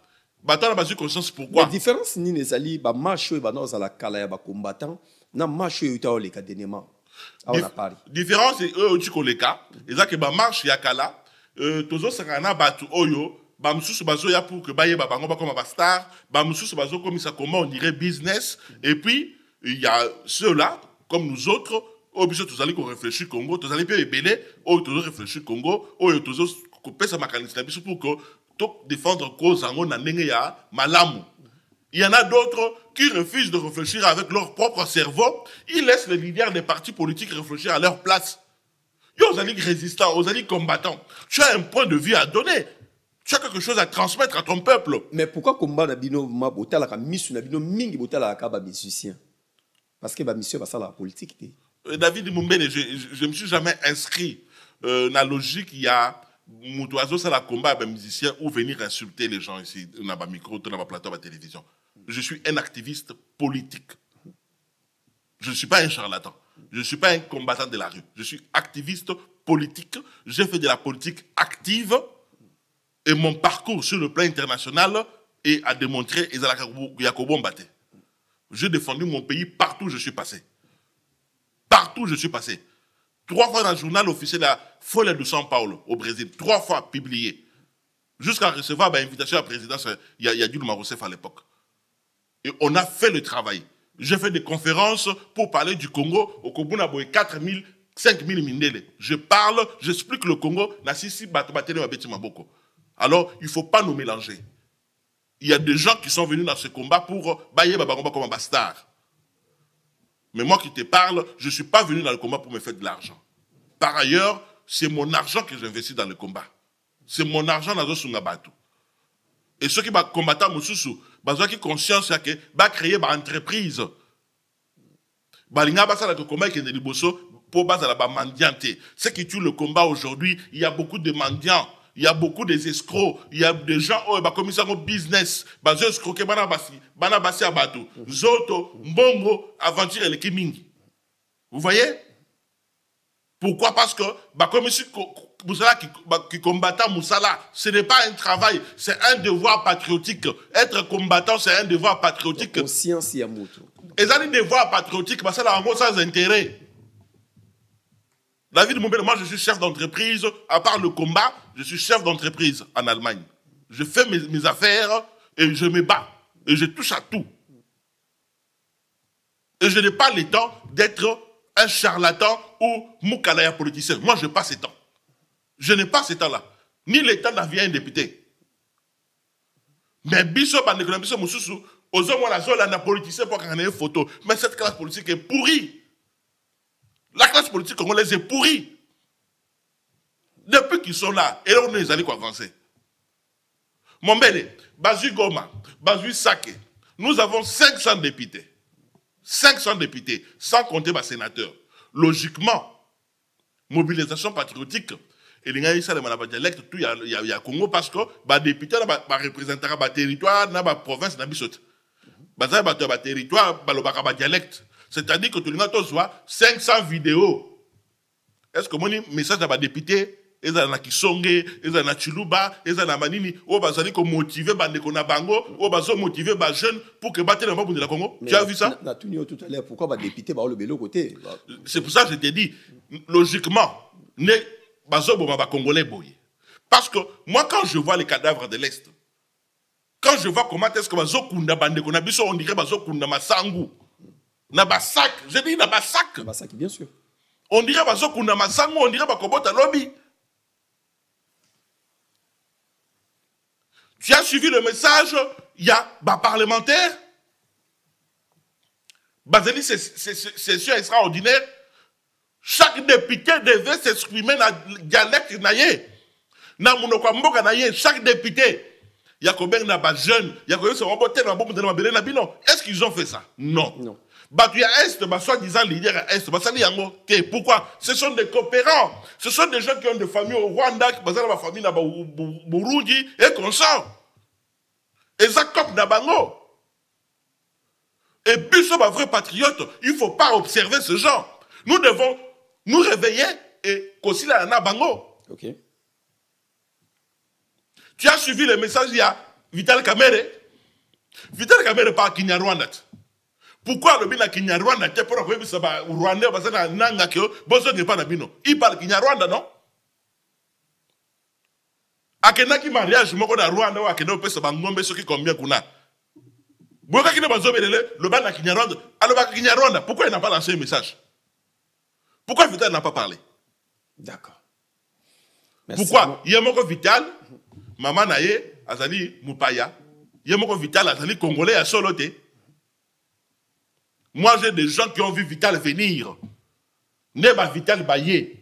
Bata na su conscience pourquoi? La différence ni nezali ba marche yo ba no za la kala ya ba combattant na marche yo ta leka denema. On a parlé. Différence c'est eux tu koleka. Ezaki ba marche ya kala tozo sakana batu oyo ba mususu bazo ya pour que baye ba bango ba comme ba star, ba mususu bazo comme ça comment on dirait business et puis il y a ceux-là comme nous autres. Oh, bien sûr, tous allez qu'on réfléchisse Congo, tous allez bien ébeler, oh, tous allez réfléchir Congo, oh, tous allez couper sa mécanisme pour que tout défendre cause en ya malamu. Il y en a d'autres qui refusent de réfléchir avec leur propre cerveau, ils laissent les leaders des partis politiques réfléchir à leur place. Yo, vous allez résistants, vous allez combattants. Tu as un point de vue à donner. Tu as quelque chose à transmettre à ton peuple. Mais pourquoi combat na bino mabota la misu na bino mingi bota la ka ba musicien? Parce que ba monsieur ba ça la politique. David Mumbele, je ne me suis jamais inscrit dans la logique, il y a Moutouazo, c'est la combat avec musicien ou venir insulter les gens ici, dans le micro, dans le plateau, dans la télévision. Je suis un activiste politique. Je ne suis pas un charlatan. Je ne suis pas un combattant de la rue. Je suis activiste politique. J'ai fait de la politique active et mon parcours sur le plan international est à démontrer Yakobo Mbate. J'ai défendu mon pays partout où je suis passé. Partout où je suis passé. 3 fois dans le journal officiel de la Folie de São Paulo au Brésil. 3 fois publié. Jusqu'à recevoir l'invitation à la présidence, il y a Dilma Rousseff à l'époque. Et on a fait le travail. J'ai fait des conférences pour parler du Congo. Au Congo, on a 4 000, 5 000 mindele. Je parle, j'explique le Congo. Alors, il ne faut pas nous mélanger. Il y a des gens qui sont venus dans ce combat pour bailler Babagomba comme un bastard. Mais moi qui te parle, je ne suis pas venu dans le combat pour me faire de l'argent. Par ailleurs, c'est mon argent que j'investis dans le combat. C'est mon argent dans le Sungabatu. Et ceux qui sont combattants, ils ont conscience que va créer une entreprise. Ce qui tue le combat aujourd'hui, il y a beaucoup de mendiants, il y a beaucoup des escrocs, il y a des gens qui ont commis un business, ils ont escroqué, Zoto, Mbongo, aventure et Kimingi. Vous voyez? Pourquoi? Parce que qui combattant Moussala, ce n'est pas un travail, c'est un devoir patriotique. Être combattant, c'est un devoir patriotique. Conscience, Yamoto. Et ça, un devoir patriotique, parce que c'est sans intérêt. David Moubel, moi je suis chef d'entreprise, à part le combat, je suis chef d'entreprise en Allemagne. Je fais mes affaires et je me bats. Et je touche à tout. Et je n'ai pas le temps d'être un charlatan ou Moukalaya politicien. Moi, je n'ai pas ce temps. Je n'ai pas ce temps-là. Ni le temps d'avoir un député. Mais biso bandekona biso mususu, ozo mwana zola na politicien pour qu'on ait une photo. Mais cette classe politique est pourrie. La classe politique congolaise est pourrie. Depuis qu'ils sont là, et là on les allés avancer. Mon bébé, Bazu Goma, Bazu Sake, nous avons 500 députés. 500 députés, sans compter les sénateurs. Logiquement, mobilisation patriotique, et les gens qui ont dialecte, il y a Congo parce que les députés représentent le territoire, la province, la bisote. Le territoire, le dialecte. C'est-à-dire que tout le monde soit 500 vidéos. Est-ce que mon message à député, ils ont Kisonge, ils ont Chiluba, ils ont Manini, ou bazali ko motiver bandekona bango, ou bazo motiver ba jeune pour que battre le monde de la Congo. Tu as vu ça? On a tout dit tout à l'heure. Pourquoi député le bélo côté? C'est pour ça que je t'ai dit, logiquement, ne bazo boma ba Congolais boy. Parce que moi quand je vois les cadavres de l'Est, quand je vois comment est-ce que bazo kunda bandekona biso on dirait bazo kunda masangu. Na basak, je dis na basak. Na basak bien sûr. On dirait bazo kunda masangu, on dirait bakobota lobby. Tu as suivi le message, il y a des parlementaires, c'est session extraordinaire. Chaque député devait s'exprimer dans le dialecte naïe. Chaque député, il y a combien de jeunes, il y a combien de est-ce qu'ils ont fait ça? Non. Non. Il y a Est, soi-disant leader à Est, pourquoi? Ce sont des coopérants, ce sont des gens qui ont des familles au Rwanda, qui ont des familles au Burundi et consorts. Et ça comme Nabango. Et puis, ce vrai patriote, il ne faut pas observer ce genre. Nous devons nous réveiller et qu'aussi la Nabango. Ok. Tu as suivi le message, il y a Vital Kamerhe. Vital Kamerhe par Kinyarwanda. Pourquoi le bina Kinyarwanda? Tu pour que ça va au Rwanda, parce que nanga que bozo n'est pas nabino. Il parle Kinyarwanda, non? Akenaki mariage moko na Rwanda ou akena pesa bangombe soki combien kuna. Boka kine bazobelele le ban na Kinyarwanda. Alors ba Kinyarwanda, pourquoi il n'a pas lancé un message? Pourquoi Vital n'a pas parlé? D'accord. Pourquoi? Yemoko Vital, maman naye azali mupaya. Yemoko Vital azali congolais à soloté. Moi j'ai des gens qui ont vu Vital venir. Neba Vital baye.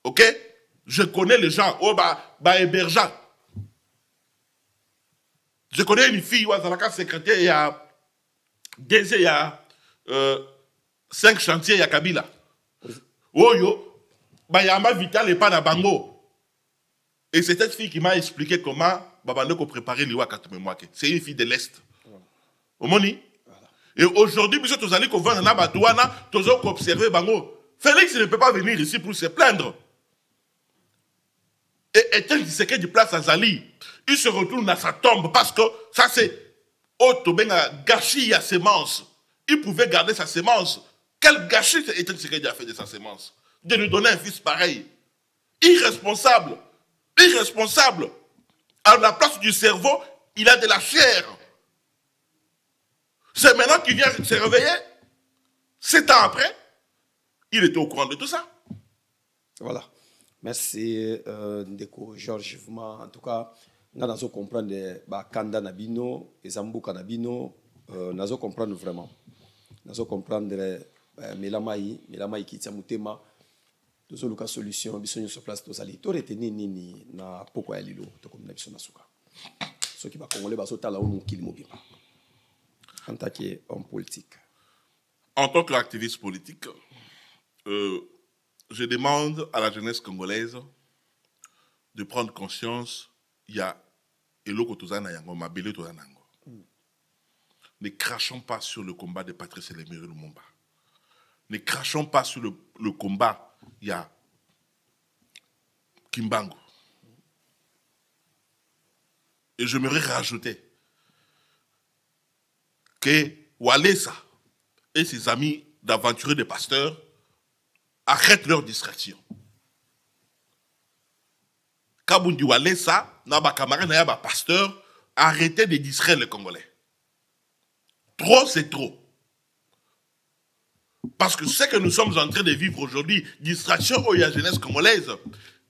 OK? Je connais les gens, hébergeant. Je connais une fille, la secrétaire, il y a 5 chantiers, il y a Kabila. Oyo, Bayama Vital et pas na bango. Et c'est cette fille qui m'a expliqué comment Babandeko préparer l'Iwa Katumemwake. C'est une fille de l'Est. Omoni? Et aujourd'hui, monsieur Tozali qu'on va dans la Batouana, Tozo observer Bango. Félix ne peut pas venir ici pour se plaindre. Et Etienne Tshisekedi du place à Zali, il se retourne dans sa tombe parce que ça c'est Otobenga gâchis à sémence. Il pouvait garder sa sémence. Quel gâchis Etienne Tshisekedi a fait de sa sémence? De lui donner un fils pareil. Irresponsable. Irresponsable. À la place du cerveau, il a de la chair. C'est maintenant qu'il vient se réveiller. 7 ans après, il était au courant de tout ça. Voilà. Merci, Ndeko Georges. En tout cas, nous avons comprendre Kanda Nabino, et Zambuka Nabino, nous avons comprendre vraiment. Nous avons comprendre Melamaï qui tient Moutema. Nous avons une solution, nous avons sur place, nous avons retenu Nini na Poko Yalilo, comme nous avons Nasuka. Ce qui va congolais, nous avons en tant qu'homme politique. En tant qu'activiste politique, je demande à la jeunesse congolaise de prendre conscience, il y a Eloko Tozana Yango, Mabele Tozana Yango. Ne crachons pas sur le combat de Patrice Emery Lumumba. Ne crachons pas sur le combat, il y a Kimbangu. Et j'aimerais rajouter que Walesa et ses amis d'aventuriers de pasteurs arrêtent leur distraction. Kabundi Walesa, Naba Kamara, Naba pasteur, arrêtez de distraire les Congolais. Trop, c'est trop. Parce que ce que nous sommes en train de vivre aujourd'hui, distraction au la jeunesse congolaise,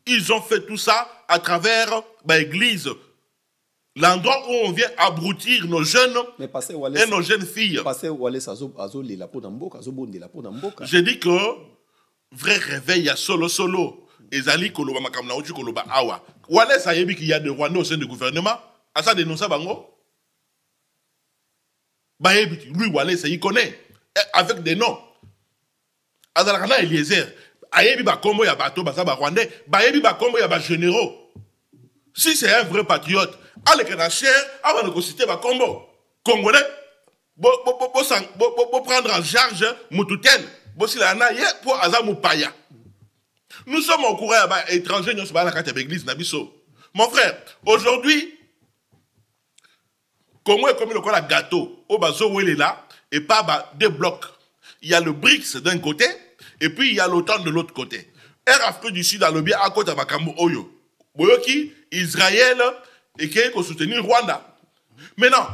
ils ont fait tout ça à travers l'église. L'endroit où on vient abrutir nos jeunes et nos jeunes filles. Je dis que vrai réveil, il y a solo. Ezali koloba makamna uchi koloba awa. Wale sa yebi qu'il y a des Rwandais au sein du gouvernement. À ça dénoncer bango. Bayebi, lui Wale ça y connaît. Avec des noms. Azalakana Eliezer. Ayebi ba kombo ya bato basa ba Rwandais. Bayebi ba kombo ya ba généraux. Si c'est un vrai patriote, allez que la chair, avant de citer ba kombo. Congolais, bo prendre en charge Moutouten. Bo si la na ye pour Azamou Paya. Nous sommes au courant étrangers, nous sommes à la carte de l'église Nabiso. Mon frère, aujourd'hui, Congo est comme le gâteau. Au bazo où il est là, et pas deux blocs. Il y a le BRICS d'un côté, et puis il y a l'OTAN de l'autre côté. Air Afrique du Sud, à l'objet à côté de Makambo Oyo. Boyoki, Israël, et qui est soutenir Rwanda. Maintenant,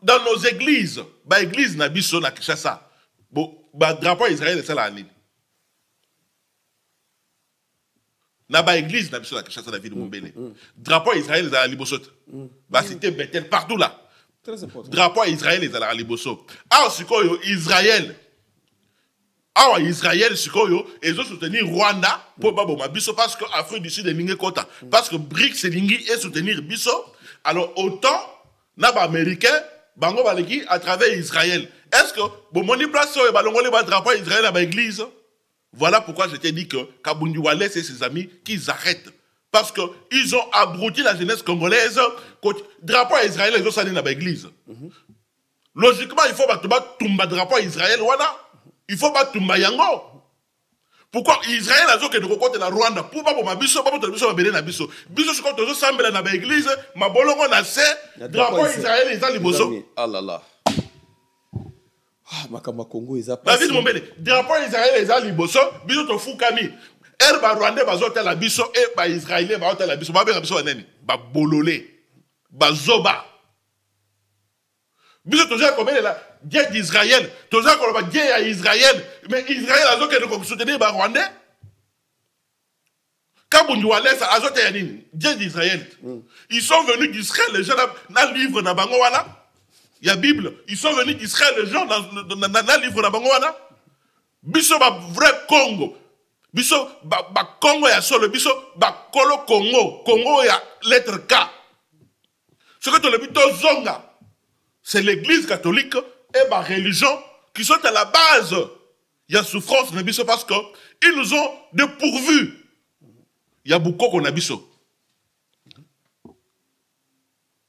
dans nos églises, l'église Nabiso na Kishasa, drapeau Israël, c'est la ligne. Naba église na biso na Kinshasa la ville de Mombele. Drapeau Israël à la Libosot. Ba cité Bethel partout là. Très important. Drapeau Israël est à la Libosot. Ah sikoyo Israël. Ah Israël sikoyo et ils ont soutenu Rwanda pour baboma biso parce que Afrique du Sud est lingue kota. Parce que BRICS c'est lingue et soutenir biso. Alors autant naba américain bango baleki à travers Israël. Est-ce que bon moni place so balongole ba drapeau Israël à ba église? Voilà pourquoi je t'ai dit que Kabundi Walès et ses amis, qu'ils arrêtent. Parce qu'ils ont abruti la jeunesse congolaise. Drapeau à Israël, ils ont salué dans l'église. Logiquement, il faut battre Tumba drapeau à Israël. Voilà. Il faut battre Tumba Yango. Pourquoi Israël a dit que nous côté la Rwanda pour pas ma biso, pas pour biso na biso. Biso ce qu'on semble dans l'église, ma bolongo na se drapeau à Israël ils ont liboso. Ah là là. Makamba Congo eza pas. La ville de Mombele, drapeau Israël eza liboso, biso to fukami. Ba Rwandais bazote la biso et ba Israélien bazote la biso. Ba be biso nani? Ba bololé. Ba zoba. Biso to ja komele la Dieu d'Israël, to ja ko ba Dieu à Israël, mais Israël azo ke ko soutenir ba Rwandais. Kabundi Walès azote ya nini? Dieu d'Israël. Ils sont venus d'Israël, les gens na livre na bango wana. Il y a Bible. Ils sont venus d'Israël, les gens dans le livre de Bangoana. Biso ba vrai Congo. Biso ba Congo ya solo. Biso ba Kolo Congo. Congo ya lettre K. Ce que tu le bito zonga, c'est l'église catholique et ma religion qui sont à la base. Il y a souffrance na biso parce que ils nous ont dépourvus. Il y a beaucoup qu'on a biso.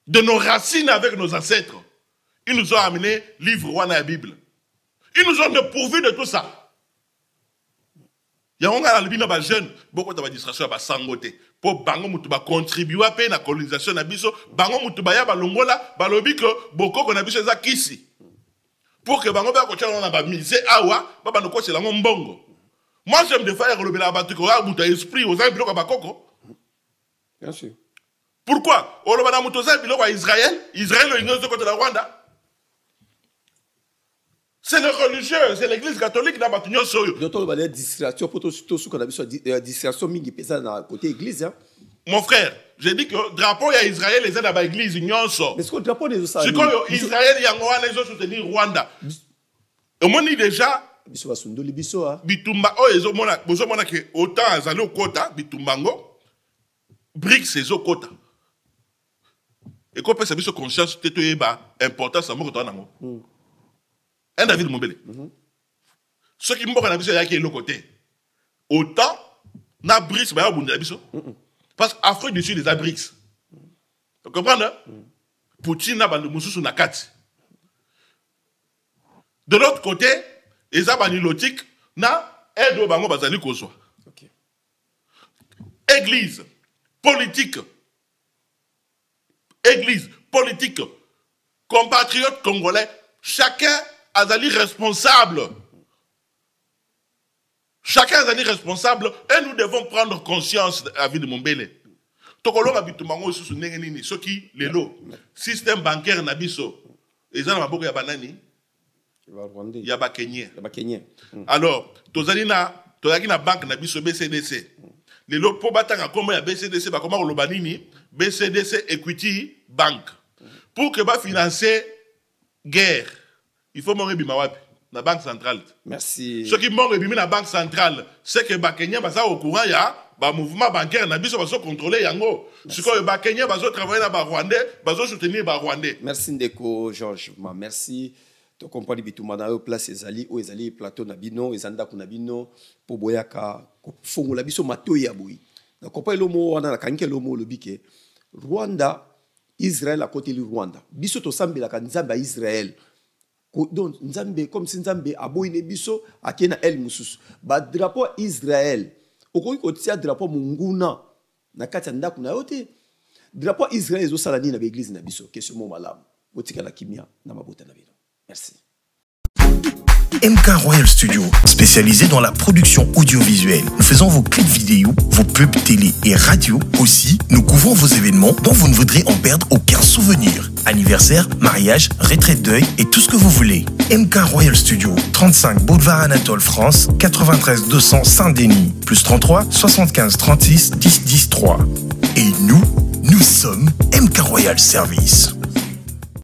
de nos racines avec nos ancêtres. Ils nous ont amené livre Wana la Bible. Ils nous ont dépourvu de tout ça. Il y a un albino ba jeune, beaucoup de distraction ba sangote. Pour bango mutu ba contribuer à la colonisation na biso, bango mutu ba ya ba longola, ba lobi que beaucoup qu'on a biso za kisi. Pour que bango ba ko tchala na ba mise awa, ba ba no ko sela mbongo. Moi j'aime de faire le bela batu ko mutu esprit aux ans biloko ba koko. Bien sûr. Pourquoi? On va dans Israël. Israël est de côté de la Rwanda. C'est les religieux, c'est l'église catholique dans Batunyo Soyo. D'autres vont dire distraction pour tout ce qu'on a vu distraction mingi pesa dans côté église. Mon frère, j'ai dit que drapeau ya Israël les dans l'église nyonso. Mais ce que drapeau des autres. C'est comme Israël yangoa les autres soutenir Rwanda. Au moins déjà biso basundoli biso a. Bitumba oh ezo mona que autant azali au quota bitumbango brique ses au quota. Et qu'on peut savoir ce conscience de l'importance de l'importance. Un David Mombele. Ce qui m'ont dit, c'est qu'il y a côté. Autant, na briques, parce qu'Afrique du Sud, les briques. Vous comprenez? Poutine n'a pas de moussous sur la carte. De l'autre côté, les abanilotiques n'a aide au bango bazali kozwa. Église, politique. Église, politique, compatriotes congolais, chacun a des responsable. Chacun a des responsable et nous devons prendre conscience de la vie de Mombele. Tokolo habituellement sous nengenini, ce qui les lots, système bancaire nabiso, et ça n'a pas ya banani, ya ba Kenyan. Alors, tozalina banque nabiso BCDC. Les lots pour battre comment ya BCDC ba comment lobanini BCDC Equity Bank. Pour que va financer guerre, il faut mourir bimawapi la banque centrale. Merci. Ce qui mourent bimi la banque centrale, c'est que ba Kenya ba ça au courant ya ba mouvement bancaire na biso ba so contrôler yango. Ce que ba Kenya ba so travailler na ba Rwandais, ba so soutenir ba Rwandais. Merci Ndeko Georges. Merci. To compagnie bituma na yo place ezali o ezali plateau na bino ezanda kuna bino po boyaka ko fongola biso matoyi ya boyi. Na compagnie lomo wana na kanke lomo lobike Rwanda Israël à côté du Rwanda. Biso to sambela ka nzambe Israël. Donc nzambe comme si nzambe aboyine biso akena el mususu. Ba drapeau Israël. Okoki ko tia drapeau munguna na kati ndaku na yote. Drapeau Israël ezo sala ni na église na biso. Question mo malamu. Botika la kimia na mabota na bino. Merci. MK Royal Studio, spécialisé dans la production audiovisuelle. Nous faisons vos clips vidéo, vos pubs télé et radio. Aussi, nous couvrons vos événements dont vous ne voudrez en perdre aucun souvenir. Anniversaire, mariage, retraite deuil et tout ce que vous voulez. MK Royal Studio, 35 Boulevard Anatole France, 93 200 Saint-Denis, plus 33 75 36 10 10 3. Et nous sommes MK Royal Service.